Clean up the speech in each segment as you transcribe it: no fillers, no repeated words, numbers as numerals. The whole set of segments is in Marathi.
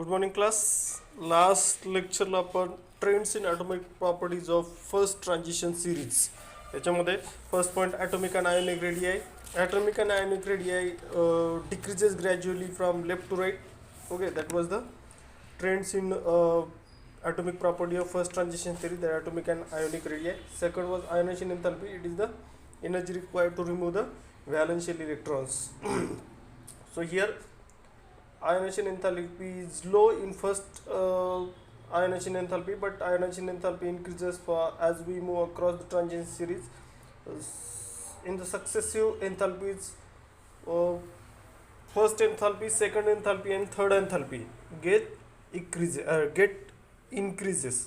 Good morning class. लास्ट लेक्चरला आपण trends in atomic properties of first transition series याच्यामध्ये first point atomic and ionic radii. Atomic and ionic radii decreases gradually from left to right. Okay, that was the trends in atomic property of first transition theory, the atomic and ionic radii. Second was ionization enthalpy. It is the energy required to remove the valence shell electrons. So here ionization enthalpy is low in first ionization enthalpy, but ionization enthalpy increases for as we move across the transition series. In the successive enthalpies, first enthalpy, second enthalpy and third enthalpy get increases.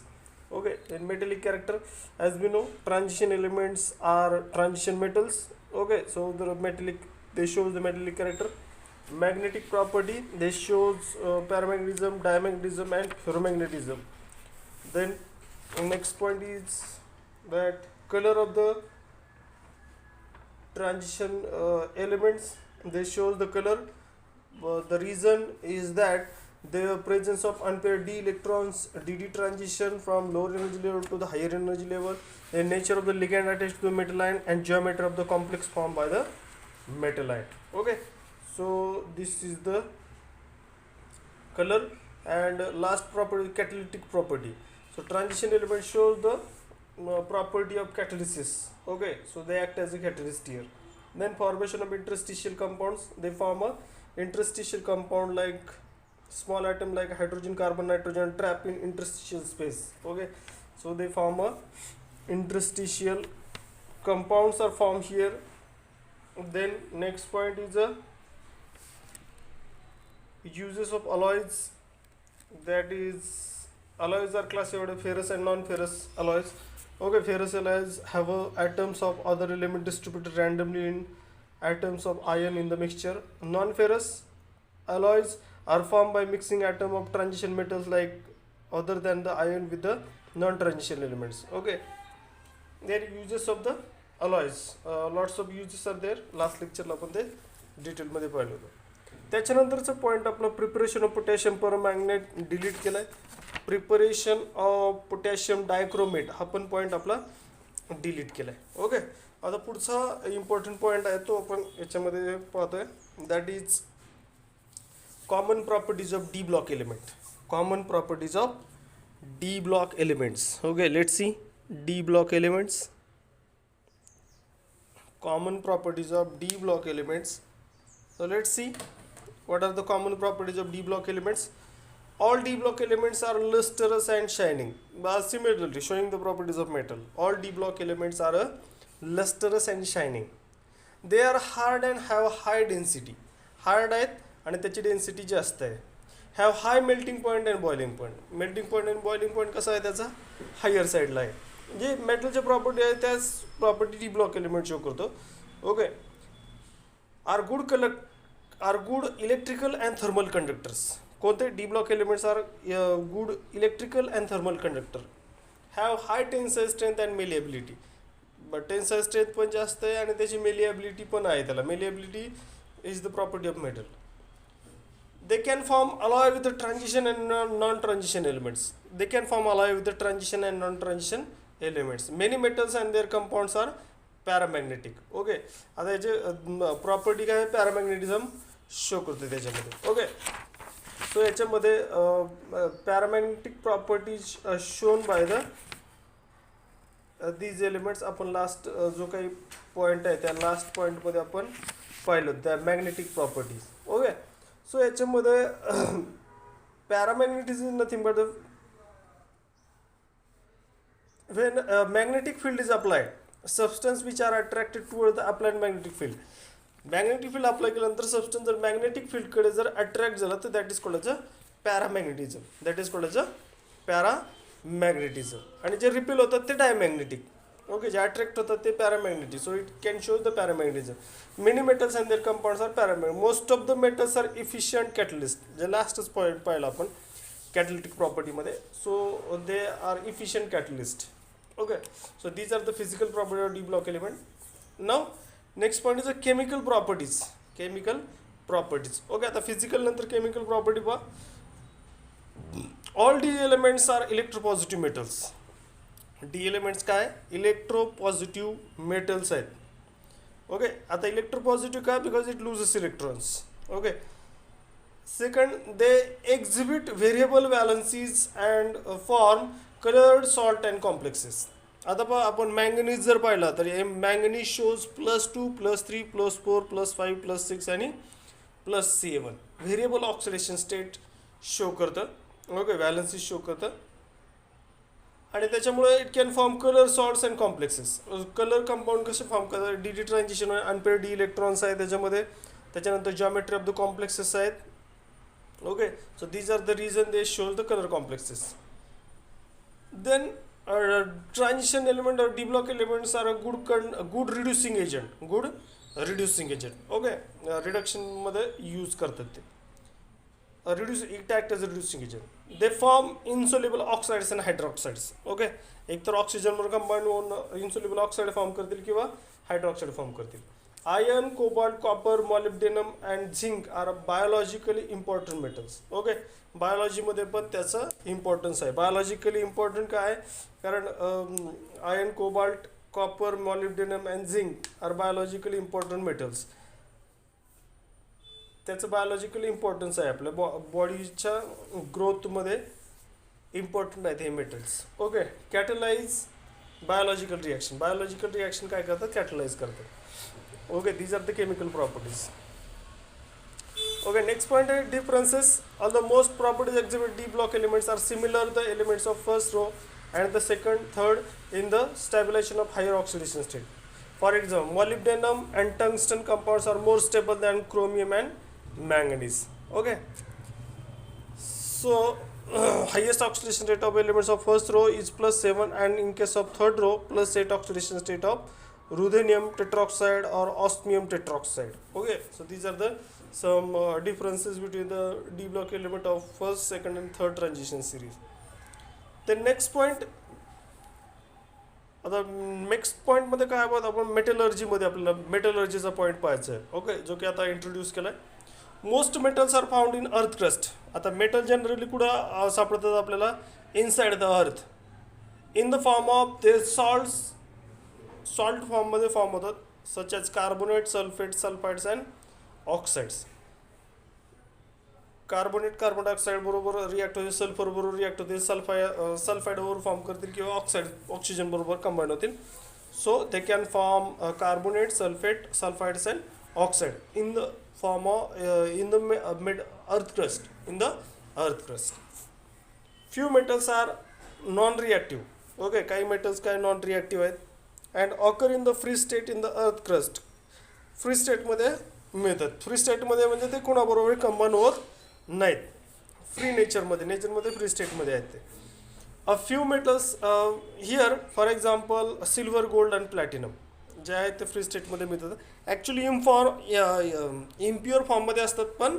Okay, in metallic character, as we know, transition elements are transition metals. Okay, so the metallic, they shows the metallic character. Magnetic property, they shows paramagnetism, diamagnetism and ferromagnetism. Then next point is that color of the transition elements, they shows the color. The reason is that the presence of unpaired d electrons, dd transition from lower energy level to the higher energy level, the nature of the ligand attached to the metal ion, and geometry of the complex formed by the metal ion. Okay, so this is the color. And last property, catalytic property. So transition element shows the property of catalysis. Okay, so they act as a catalyst here. Then formation of interstitial compounds, they form a interstitial compound like small atom like hydrogen, carbon, nitrogen trap in interstitial space. Okay, so they form a interstitial compounds are formed here. Then next point is a uses of alloys. That is, alloys are classified as ferrous and non-ferrous alloys. Okay, ferrous alloys have atoms of other element distributed randomly in atoms of iron in the mixture. Non-ferrous alloys are formed by mixing atom of transition metals like other than the iron with the non-transition elements. Okay, there are uses of the alloys. Lots of uses are there. Last lecture ला आपण ते डिटेल मध्ये पाहिलं होतं. त्याच्यानंतरचा पॉईंट आपला प्रिपरेशन ऑफ पोटॅशियम परमॅग्नेट डिलीट केलाय. प्रिपरेशन ऑफ पोटॅशियम डायक्रोमेट हा पण पॉईंट आपला डिलीट केलाय. ओके, आता पुढचा इम्पॉर्टंट पॉईंट आहे तो आपण याच्यामध्ये पाहतोय. That is common properties of d block element. Common properties of d block elements. Okay, let's see d block elements. Common properties of d block elements. So let's see what are the common properties of d block elements. All d block elements are lustrous and shining. Similarly, showing the properties of metal. All d block elements are lustrous and shining. They are hard and have high density. Hard आहेत आणि त्याची डेन्सिटी जास्त आहे. Have high melting point and boiling point. Melting point and boiling point कसा आहे त्याचा, हायर साईडला आहे. जे मेटलच्या प्रॉपर्टी आहे त्याच property D block element show करतो. Okay, are good electrical and thermal conductors. कोणते D block elements are good electrical and thermal conductor. Have high tensile strength and malleability. But tensile strength पण जास्त आहे आणि त्याची मेलिएबिलिटी पण आहे. त्याला malleability is the property of metal. They can form alloy with the transition and non-transition elements. They can form alloy with the transition and non-transition elements. Many metals and their compounds are paramagnetic. Okay, आता याचे प्रॉपर्टी काय, पॅरामॅग्नेटिझम शो करते त्याच्यामध्ये. ओके, सो याच्यामध्ये paramagnetic properties shown by the these elements. आपण लास्ट जो काही पॉईंट आहे त्या लास्ट पॉईंटमध्ये आपण पाहिलं त्या मॅग्नेटिक प्रॉपर्टीज. ओके, सो याच्यामध्ये paramagnetism is nothing but when magnetic field is applied, substance which are attracted toward the applied magnetic field. Magnetic field apply केल्यानंतर सबस्टन्स जर मॅग्नेटिक फील्डकडे जर अट्रॅक्ट झाला तर that is called a paramagnetism. That is called a paramagnetism. आणि जे रिपेल होतात ते डायमॅग्नेटिक. ओके, जे अट्रॅक्ट होतात ते paramagnetic. So it can show the paramagnetism. Many metals and their compounds are paramagnetic. Most of the metals are efficient catalyst. जे लास्टच पॉईंट पाहिला आपण कॅटलिटिक प्रॉपर्टीमध्ये. So they are efficient catalyst. Okay, so these are the physical properties of d block element. Now next point is the chemical properties. Chemical properties. Okay, आता physical नंतर chemical property पहा. All D elements are electropositive metals. D elements काय इलेक्ट्रोपॉझिटिव्ह मेटल्स आहेत. ओके, आता इलेक्ट्रोपॉझिटिव्ह का because it loses electrons. Okay, second they exhibit variable valencies and form coloured salt and complexes. आता पहा आपण मँगनीज जर पाहिला तर हे मँगनीज शोज +2 +3 +4 +5 +6 आणि +7 व्हेरिएबल ऑक्सिडेशन स्टेट शो करतं. ओके, व्हॅलन्सीज शो करतं आणि त्याच्यामुळे it can form colour salts and complexes. Colour compound कसे फॉर्म करतात, D D transition unpair D electrons आहे त्याच्यामध्ये. त्याच्यानंतर जॉमेट्री ऑफ द कॉम्प्लेक्सेस आहेत. Okay, so these are the reason they shows the colour complexes. Then transition element or D block elements are a good reducing agent. Okay, reduction मध्ये यूज करतात ते. It act as a reducing agent. They form insoluble oxides and hydroxides. Okay, एक तर ऑक्सिजन वर कंबाईन होऊन इन्सोल्युबल ऑक्साइड फॉर्म करतील किंवा हायड्रॉक्साइड फॉर्म करतील. Iron, cobalt, copper, molybdenum and zinc are biologically important metals. Okay, बायोलॉजीमध्ये पण त्याचं इम्पॉर्टन्स आहे. बायोलॉजिकली इम्पॉर्टंट काय आहे, कारण iron, cobalt, copper, molybdenum and zinc are biologically important metals. त्याचं बायोलॉजिकली इम्पॉर्टन्स आहे आपल्या बॉडीच्या ग्रोथमध्ये इम्पॉर्टंट आहेत हे metals. Okay, catalyse biological reaction काय करतात, कॅटलाइज करतात. Okay, these are the chemical properties. Okay, next point is differences. Although most properties exhibit D block elements are similar, the elements of first row and the second, third in the stabilization of higher oxidation state. For example, molybdenum and tungsten compounds are more stable than chromium and manganese. Okay, so highest oxidation rate of elements of first row is +7, and in case of third row +8 oxidation state of ruthenium tetroxide or osmium tetroxide. Okay, so these are the some differences between the D block element of first, second and third transition series. The next point, आता नेक्स्ट पॉईंट मध्ये काय आपण मेटलर्जी मध्ये आपल्याला मेटलर्जीचा पॉईंट पाहायचा आहे. ओके, जो की आता इंट्रोड्यूस केलाय. Most metals are found in earth crust. आता मेटल जनरली कुठं सापडतात आपल्याला, inside the earth, in the form of their salt फॉर्ममध्ये फॉर्म होतात, such as carbonate, sulphate, sulphides and oxides. Carbonate carbon dioxide बरोबर रिॲक्ट होते, सल्फर बरोबर रिॲक्ट होते, सल्फाइड बरोबर फॉर्म करतील किंवा ऑक्सिजन बरोबर कंबाईन होतील. So they can form carbonate, sulphate, sulphides and oxide in the form of in the earth crust. Few metals are non reactive. Okay, काही मेटल्स काय नॉन रिॲक्टिव्ह आहेत and occur in the free state in the earth crust. Free स्टेटमध्ये मिळतात. फ्री स्टेटमध्ये म्हणजे ते कोणाबरोबर कंबाईन होत नाहीत. फ्री नेचरमध्ये फ्री स्टेटमध्ये आहेत ते. A few metals here for example silver, gold and platinum जे आहेत ते फ्री स्टेटमध्ये मिळतात. ॲक्च्युली इम्प्युअर फॉर्ममध्ये असतात, पण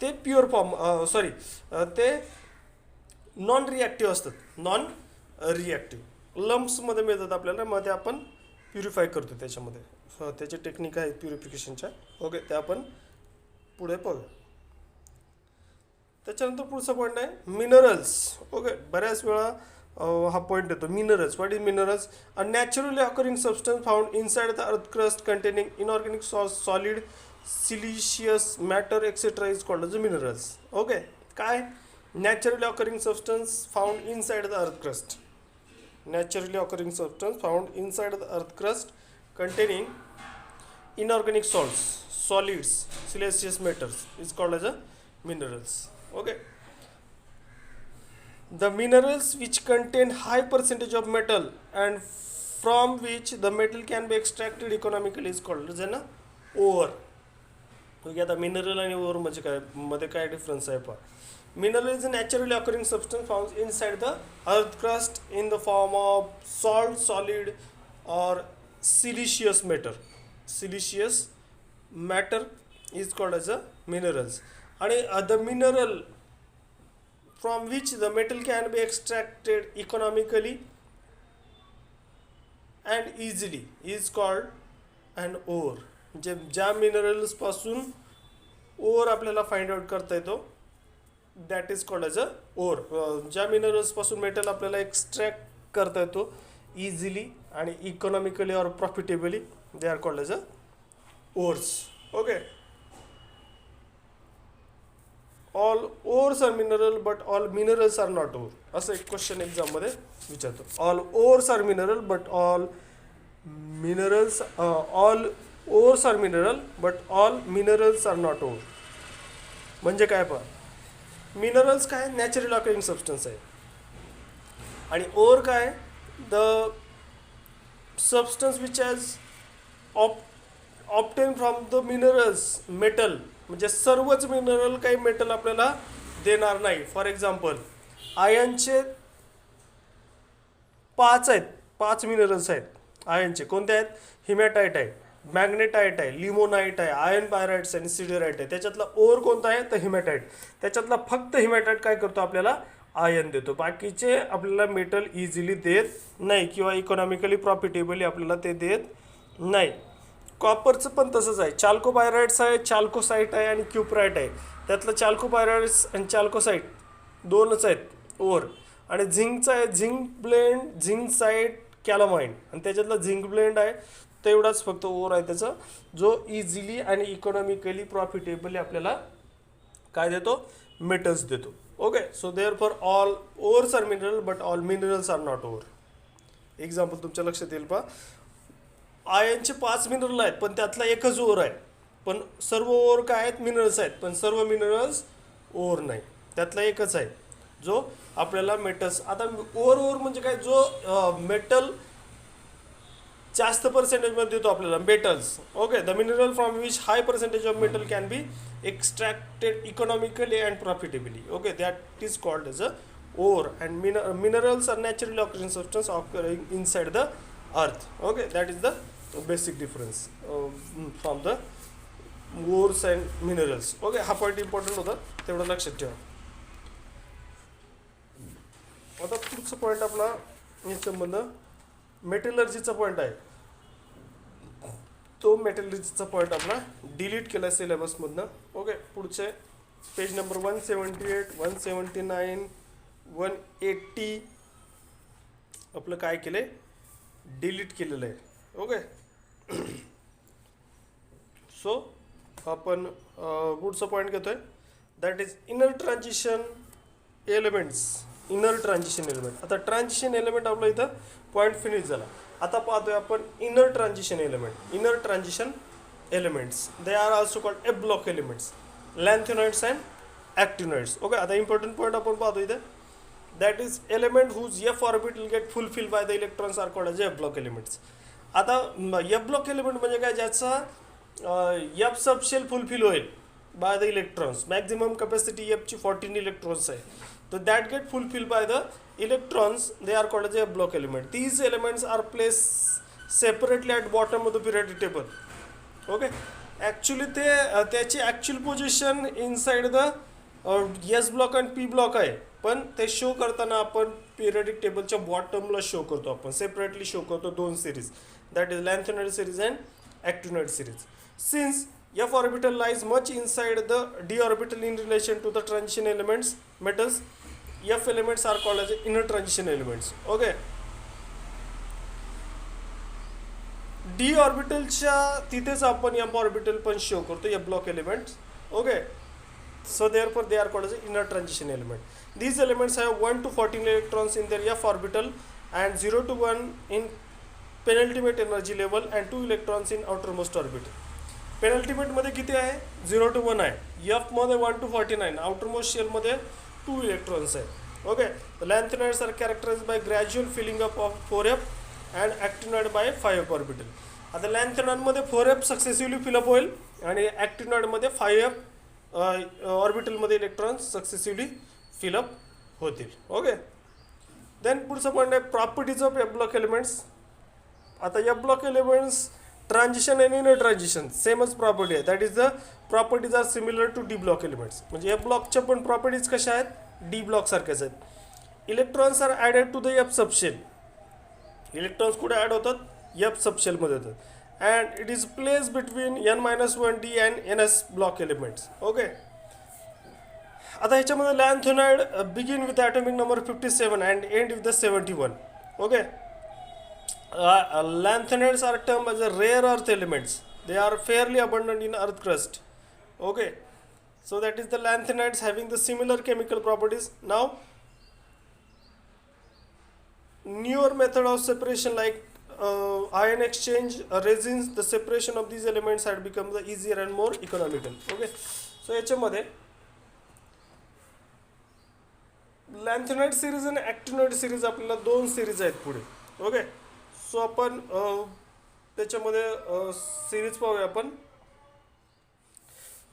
ते प्युअर फॉर्म ते नॉन रिॲक्टिव्ह असतात. नॉन रिॲक्टिव्ह लम्प्समध्ये मिळतात आपल्याला, मग ते आपण प्युरिफाय करतो त्याच्यामध्ये. त्याचे टेक्निक आहेत प्युरिफिकेशनच्या. ओके, ते आपण पुढे पाहू. त्याच्यानंतर पुढचा पॉईंट आहे मिनरल्स. ओके, बऱ्याच वेळा हा पॉईंट येतो. Minerals, what is minerals? A naturally occurring substance found inside the earth crust containing inorganic solid, siliceous matter etcetera is called as minerals. Okay, काय naturally occurring substance found inside the earth crust. Naturally occurring substance found inside the earth crust containing inorganic solids, siliceous matters is called as a minerals. Okay, the minerals which contain high percentage of metal and from which the metal can be extracted economically is called as an ore. Okay, आता मिनरल आणि ओर म्हणजे काय मध्ये काय डिफरन्स आहे पहा. Mineral is a naturally occurring substance found inside the earth crust in the form of salt, solid or siliceous matter. Siliceous matter is called as a minerals. And the mineral from which the metal can be extracted economically and easily is called an ore. ज्या मिनरल्स पासून ओर आपल्याला फाइंड आउट करता येतो that is called as a ore. ज्या मिनरल्सपासून मेटल आपल्याला एक्स्ट्रॅक्ट करता येतो इझिली आणि economically or profitably, they are called as a ores. Okay. All ores are mineral but all minerals are not ore, असं एक क्वेश्चन एक्झाममध्ये विचारतो. All ores are mineral but all minerals all ores are mineral but all minerals are not ore. म्हणजे काय पहा, मिनरल्स काय नॅचरल ऑकरिंग सबस्टन्स आहे आणि ओर काय the substance which has obtain from the minerals metal. म्हणजे सर्वच मिनरल काही मेटल आपल्याला देणार नाही. फॉर एक्झाम्पल आयनचे 5 आहेत, 5 मिनरल्स आहेत आयनचे. कोणते आहेत? हिमॅटाईट आहे, मॅग्नेटाईट आहे, लिमोनाईट आहे, आयर्न पायराइट्स आणि सिडराईट आहे. त्याच्यातला ओर कोणता आहे तर हिमॅटाईट. त्याच्यातला फक्त हिमॅटाईट काय करतो आपल्याला आयन देतो, बाकीचे आपल्याला मेटल इझिली देत नाही किंवा इकॉनॉमिकली प्रॉफिटेबली आपल्याला ते देत नाही. कॉपरचं पण तसंच आहे. चाल्कोपायराइट्स आहे, चाल्कोसाईट आहे आणि क्युप्राईट आहे. त्यातलं चाल्कोपायराइट्स आणि चाल्कोसाईट दोनच आहेत ओर. आणि झिंकचं आहे झिंक ब्लेंड, झिंकसाईट, कॅलामाइन आणि त्याच्यातलं झिंक ब्लेंड आहे तेवढाच फक्त ओर आहे त्याचा, जो इझिली आणि इकॉनॉमिकली प्रॉफिटेबली आपल्याला काय देतो मेटल्स देतो. Okay. So therefore all ores are mineral but all minerals are not ore. Example तुमच्या लक्षात येईल पहा, आयनचे 5 मिनरल आहेत पण त्यातला एकच ओर आहे. पण सर्व ओर काय आहेत मिनरल्स आहेत पण सर्व मिनरल्स ओर नाही. त्यातला एकच आहे जो आपल्याला मेटल्स. आता ओर म्हणजे काय, जो मेटल जास्त पर्सेंटेजमध्ये देतो आपल्याला metals. Okay. The mineral from which high percentage of metal can be extracted economically and profitably. Okay. That is called as a ore. And minerals are naturally occurring substance occurring inside the earth. Okay. That is the basic difference from the ores and minerals. Okay. हा पॉईंट इम्पॉर्टंट होता, तेवढं लक्षात ठेवा. आता पुढचा पॉईंट आपला याच्यामधलं मेटलर्जीचा पॉईंट आहे. तो मेटलर्जीचा पॉईंट आपला डिलीट केला सिलेबसमधनं. ओके. पुढचे पेज नंबर 178, 179, 180 आपलं काय केलं आहे डिलीट केलेलं आहे. ओके. सो आपण पुढचा पॉईंट घेतो आहे that is inner transition elements. Inner transition element. आता ट्रान्झिशन एलिमेंट आपला इथं पॉईंट फिनिश झाला. आता पाहतोय आपण inner transition element. Inner transition elements they are also called F block elements, lanthanoids and actinoids. Okay. आता इम्पॉर्टंट पॉईंट आपण पाहतो इथे that is element whose F orbital get fulfil by the electrons are called as F block elements. आता एफ ब्लॉक एलिमेंट म्हणजे काय, ज्याचा एफ सबशेल फुलफिल होईल by the electrons. Maximum capacity एफची 14 इलेक्ट्रॉन्स आहे. So that get fulfilled by the electrons, they are called as a block element. These elements are placed separately at bottom of the periodic table. Okay. Actually त्याची actual position inside the S block आणि पी ब्लॉक आहे, पण ते शो करताना आपण पिरियडिक टेबलच्या बॉटमला शो करतो. आपण सेपरेटली शो करतो दोन series, that is lanthanoid series and actinoid series. Since F orbital lies much inside the d orbital in relation to the transition elements metals, F elements are called as inner transition elements. Okay. d ऑर्बिटलच्या तिथेच आपण f ऑर्बिटल पण शो करतो f block elements. Okay. So therefore they are called as inner transition element. These elements have 1 to 14 electrons in their f orbital and 0 to 1 in penultimate energy level and 2 electrons in outermost orbital. पेनल्टिमेटमध्ये किती आहे 0 to 1 आहे, एफमध्ये 1 to 49, आउटरमोस्ट शेलमध्ये 2 इलेक्ट्रॉन्स आहेत. Okay. Lanthanoids are characterise by gradual filling up of 4f and actinoid by 5f orbital. आता लॅन्थेनॉइडमध्ये 4f सक्सेसिव्हली फिलअप होईल आणि ॲक्टिनॉइडमध्ये 5f ऑर्बिटलमध्ये इलेक्ट्रॉन्स सक्सेसिव्हली फिलअप होतील. ओके. देन पुढचं पॉईंट आहे properties of F block elements. आता एफ ब्लॉक एलिमेंट्स ट्रान्झिशन आणि इनर ट्रान्झिशन सेमच प्रॉपर्टी आहे, that is the properties R similar to D block elements. म्हणजे एफ ब्लॉकच्या पण प्रॉपर्टीज कशा आहेत, डी ब्लॉक सारख्याच आहेत. Electrons R added to the F subshell. Electrons कुठे ॲड होतात एफ सबशेलमध्ये होतात. And it is place between n-1d and ns block elements. Okay. आता ह्याच्यामध्ये लॅन्थेनाइड begin with atomic number 57 and end with the 71. Okay. Lanthanides are termed as a rare earth elements. They are fairly abundant in earth crust. Okay, so that is the lanthanides having the similar chemical properties. Now newer method of separation like ion exchange resins, the separation of these elements had become the easier and more economical. Okay, so याच्यामध्ये लॅन्थेनाइड सिरीज आणि ॲक्टिनोइड सिरीज आपल्याला दोन सिरीज आहेत पुढे. ओके, सो आपण त्याच्यामध्ये सिरीज पाहूया आपण.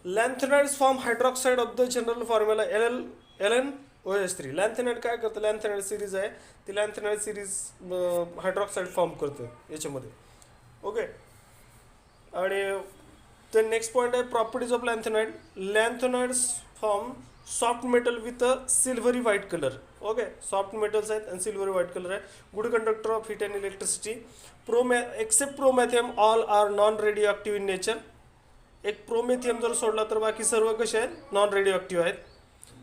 Lanthanides form hydroxide of the general formula LnOH3. Lanthanide काय करतं, लॅन्थेनाइड सिरीज आहे ती लॅन्थेनाइड सिरीज हायड्रॉक्साईड फॉर्म करतं याच्यामध्ये. ओके, आणि ते नेक्स्ट पॉईंट आहे properties of lanthanide. Lanthanides form soft metal with a silvery white colour. Okay, soft metals आहेत आणि सिल्वरी व्हाईट कलर आहे. Good conductor of heat and electricity. Except promethium all are non radioactive in nature. एक प्रोमेथियम जर सोडला तर बाकी सर्व कसे आहेत, नॉन रेडिओ ॲक्टिव्ह आहेत.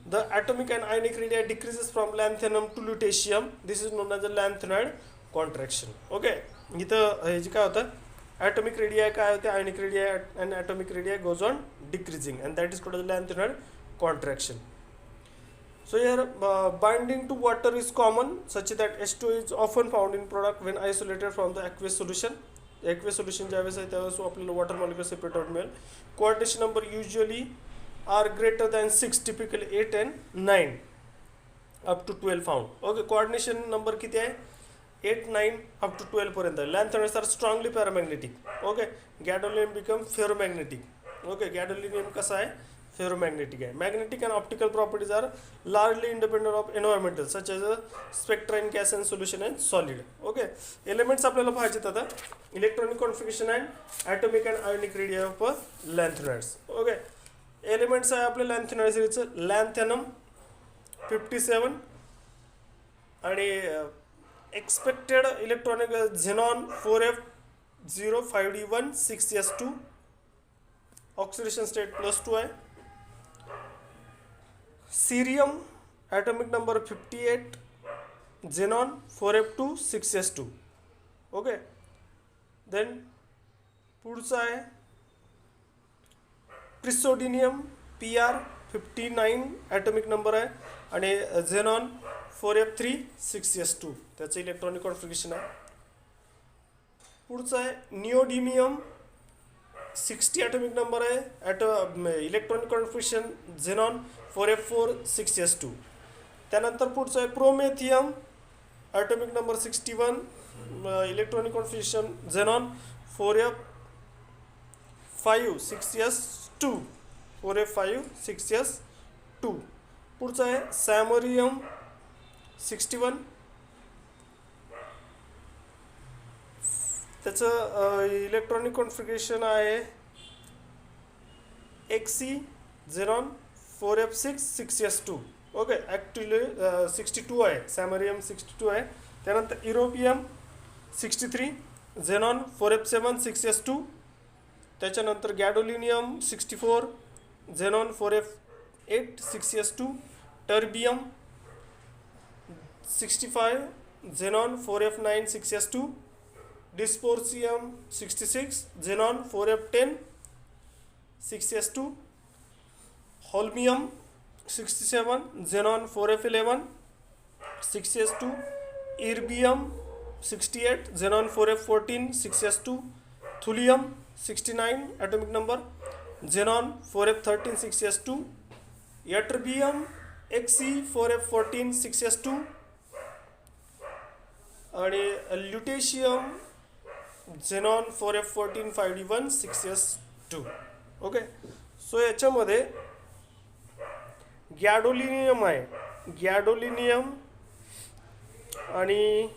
The atomic and ionic radii decreases from lanthanum to lutetium. This is known as a lanthanide contraction. Okay, इथं हे जे काय होतं, ॲटॉमिक रेडिया काय होते, ionic radii and atomic radii goes on decreasing and that is called lanthanide contraction. So here binding to water is common such that H2 is often found in product when isolated from the aqueous solution. Aqueous solution ज्यावेळेस आहे त्यावेळेस आपल्याला वॉटर मॉलिक्युल सेपरेट आउट मिळेल. Coordination number usually are greater than 6, typically 8 and 9 up to 12 फाउंड. ओके, कोऑर्डिनेशन नंबर किती आहे, 8, 9 अप टू 12 पर्यंत. Lanthanides are strongly paramagnetic. Okay, gadolinium become ferromagnetic. Okay, gadolinium कसा आहे, फेरोमॅग्नेटिक आहे. Magnetic and optical properties are largely independent of environmental such as a spectra in gas and solution and solid. Okay, elements आपल्याला पाहिजेत आता. Electronic configuration and atomic and ionic radii of lanthanides. Okay, elements आहे आपल्या लॅन्थेनाइड सिरीजचं. लॅन्थेनम 57 आणि expected electronic xenon 4f05d1 6s2. Oxidation state +2 आहे. Cerium atomic number 58, xenon 4f2 6s2. Okay, then पुढचं आहे प्रिसोडिनियम PR59 ॲटॉमिक नंबर आहे आणि झेनॉन 4f3 6s2 त्याचं इलेक्ट्रॉनिक कॉन्फिगरेशन आहे. पुढचं आहे निओडिमियम 60 ॲटॉमिक नंबर आहे. Electronic configuration xenon 4f4 6s2. त्यानंतर पुढचं आहे promethium atomic number 61, electronic configuration xenon 4f5 6s2. 4f5 6s2. पुढचं आहे सॅमोरियम 61, त्याचं इलेक्ट्रॉनिक कॉन्फिगरेशन आहे XC xenon 4f6 6s2. Okay, actually 62 आहे, सॅमरियम 62 आहे. त्यानंतर युरोपियम 63, झेनॉन 4f7 6s2. त्याच्यानंतर गॅडोलिनियम 64, xenon 4f8 6s2. Terbium 65, xenon 4f9 6s2. डिस्पोर्सियम 66, xenon 4f10 6s2. Holmium 67, xenon 4f11 6s2. इर्बियम 68, xenon 4f14 6s2. Thulium 69 atomic number, xenon 4f13 6s2. यट्रबियम XC 4f14 6s2. आणि ल्युटेशियम xenon 4f14 5d1 6s2. Okay, so याच्यामध्ये गॅडोलिनियम आहे. गॅडोलिनियम आणि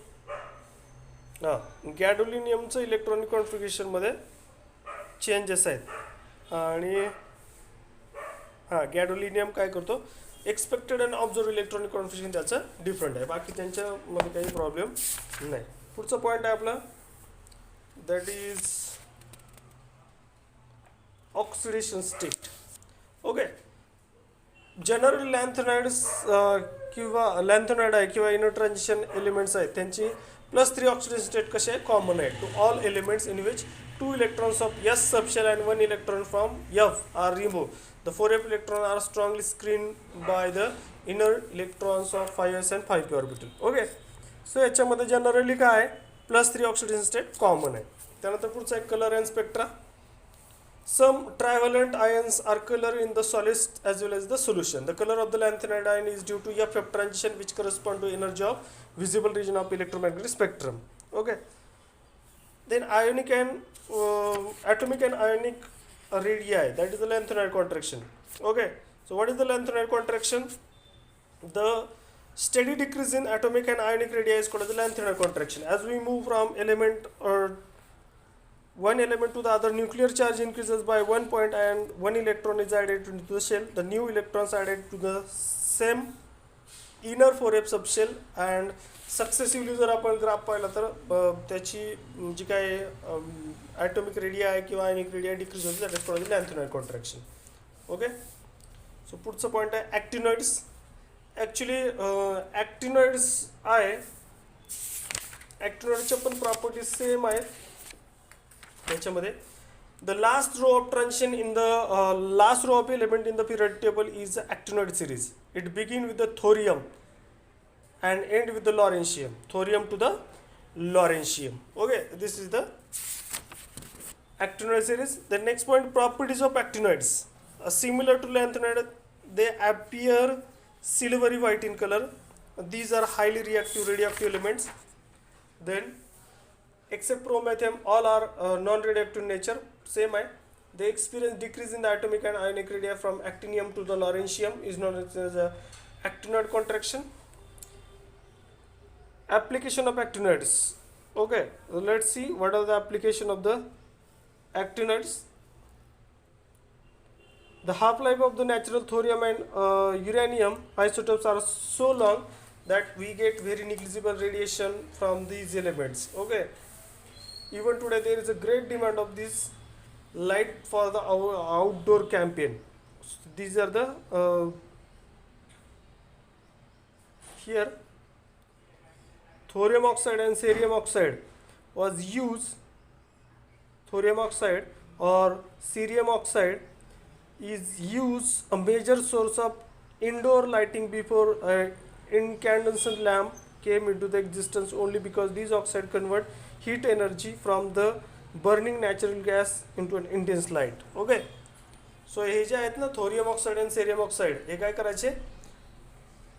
गॅडोलिनियमचं इलेक्ट्रॉनिक कॉन्फिगरेशनमध्ये चेंजेस आहेत. आणि गॅडोलिनियम काय करतो, expected and observe electronic configuration त्याचं डिफरंट आहे, बाकी त्यांच्यामध्ये काही प्रॉब्लेम नाही. पुढचा पॉईंट आहे आपला, that is oxidation state. Okay, general lanthanides किंवा लॅन्थेनाइड आहे किंवा इनर ट्रान्झिशन एलिमेंट्स आहेत त्यांची +3 ऑक्सिडेशन स्टेट कसे आहे कॉमन आहे to all elements in which 2 electrons of S subshell and 1 electron from F are removed. The 4f electrons are strongly screened by the inner electrons of 5s and 5p orbital. Okay, so याच्यामध्ये जनरली काय आहे +3 ऑक्सिडेशन स्टेट कॉमन आहे. त्यानंतर पुढचा एक colour and spectra. Some trivalent ions are color in the solids as well as the solution. The color of the lanthanide ion is due to FF transition which correspond to energy of visible region of electromagnetic spectrum. Okay. Then ionic and atomic and ionic radii, that is the lanthanide contraction. Okay. So what is the lanthanide contraction? The steady decrease in atomic and ionic radii is called the lanthanide contraction. As we move from element or one element to the other, nuclear charge increases by 1 point and 1 electron is added into the shell. The new electrons added to the same inner 4f subshell and सक्सेसिव्हली जर आपण ग्राफ पाहिला तर त्याची जी काय ॲटॉमिक रेडिया आहे किंवा आयनिक रेडिया डिक्रीज होते that is called lanthanide contraction. Okay, so पुढचं पॉईंट आहे ॲक्टिनॉइड्स. ॲक्च्युली ॲक्टिनॉइड्स आहे, ॲक्टिनॉइडच्या पण प्रॉपर्टीज सेम आहेत त्याच्यामध्ये. The last row of transition in the last row of element in the period table is actinoid series. It begin with the thorium and end with the lawrencium, thorium to the lawrencium. Okay, this is the actinoid series. The next point, properties of actinoids. Similar to lanthanide, they appear silvery white in color. These are highly reactive radioactive elements. Then except promethium, all are non-radioactive nature, same है. They experience decrease in the atomic and ionic radii from actinium to the lawrencium is known as actinoid contraction. Application of actinoids. Okay, so let's see what are the application of the actinoids. The half-life of the natural thorium and uranium isotopes are so long that we get very negligible radiation from these elements. Okay, even today there is a great demand of this light for the outdoor campaign. So these are the here thorium oxide and cerium oxide was used. Thorium oxide or cerium oxide is used a major source of indoor lighting before incandescent lamp came into the existence, only because these oxide convert heat energy from the burning natural gas into an intense light. Okay, so हे जे आहेत ना थोरियम ऑक्साईड आणि सेरियम ऑक्साईड हे काय करायचे,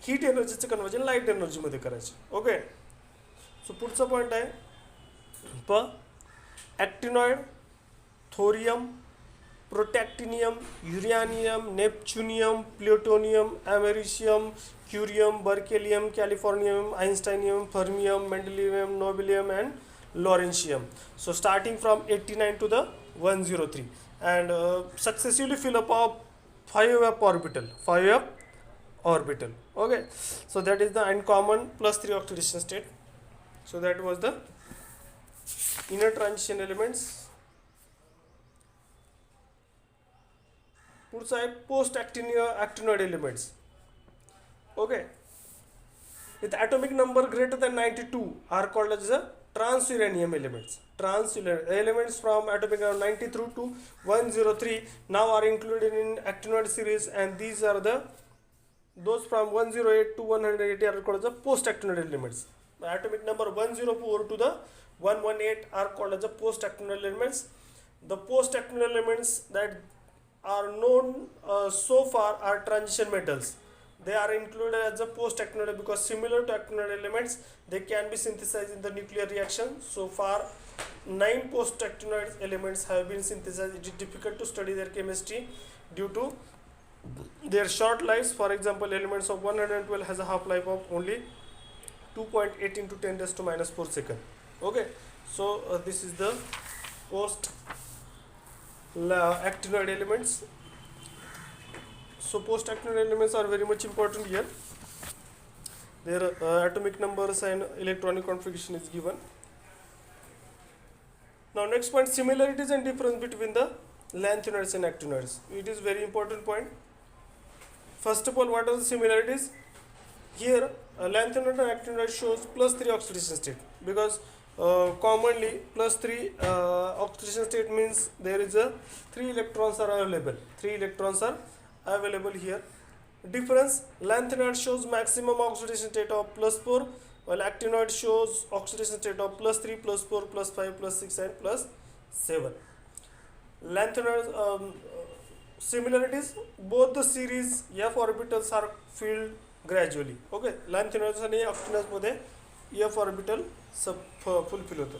हीट एनर्जीचं कन्वर्जन लाईट एनर्जीमध्ये करायचे. ओके, सो पुढचा पॉईंट आहे actinoid, thorium, protactinium, uranium, neptunium, plutonium, americium, curium, berkelium, californium, einsteinium, fermium, mendelevium, nobelium and lawrencium. So starting from 89 to the 103 and successively fill up of 5f orbital. Okay, so that is the uncommon +3 oxidation state. So that was the inner transition elements. पुढचा आहे post actinoid elements. Okay, with atomic number greater than 92 are called as the transuranium elements. Transuranium elements from atomic number 90 through to 103 now are included in actinoid series, and these are those from 108 to 180 are called as the post actinoid elements. The atomic number 104 to the 118 are called as the post actinoid elements. The post actinoid elements that are known so far are transition metals. They are included as a post actinoid because similar to actinoid elements they can be synthesized in the nuclear reaction. So far 9 post actinoid elements have been synthesized. It is difficult to study their chemistry due to their short lives. For example, elements of 112 has a half life of only 2.8 into 10 raised to -4 second. Okay, so this is the post actinoid elements. So post actinoid elements are very much important here. Their atomic numbers and electronic configuration is given. Now next point, similarities and difference between the lanthanoids and actinoids. It is very important point. First of all, what are the similarities? Here, lanthanide and actinide shows +3 oxidation state, because commonly +3 oxidation state means there is a 3 electrons are available. 3 electrons are available here. Difference: lanthanide shows maximum oxidation state of +4, while actinide shows oxidation state of +3, +4, +5, +6, and +7. Lanthanide similarities: both the series f orbitals are filled gradually. Okay, lanthanide आणि actinide मध्ये f orbital fulfill होतं.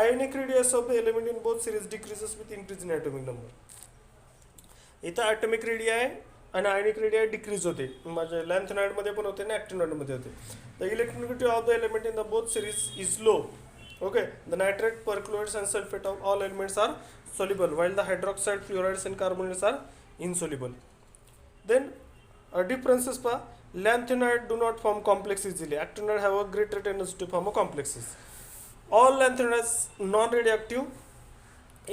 Ionic radius of the element in both series decreases with increase in atomic number. इथं atomic radii आहे आणि ionic radii डिक्रीज होते. माझ्या lanthanide मध्ये पण होते आणि actinide मध्ये होते. The electronegativity of the element in the both series is low. Okay, the nitrate, perchlorates and sulfate of all elements are soluble, while the hydroxide, fluorides and carbonates are insoluble. Then differences pa: lanthanide do not form complex easily. Actinide have a greater tendency to form a complexes. All lanthanides non-radioactive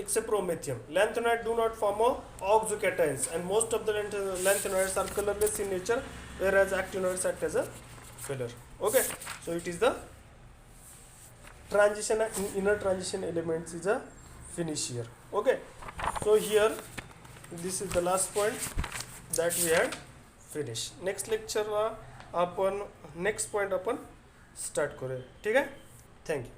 except promethium. Lanthanide do not form a oxocations, and most of the lanthanides are colorless in nature, whereas actinides act as a filler. Okay, so it is the transition and inner transition elements is a finish here. Okay, so here this is the last point that we had finished. Next lecture आपण next point आपण start करूया. ठीक आहे. Thank you.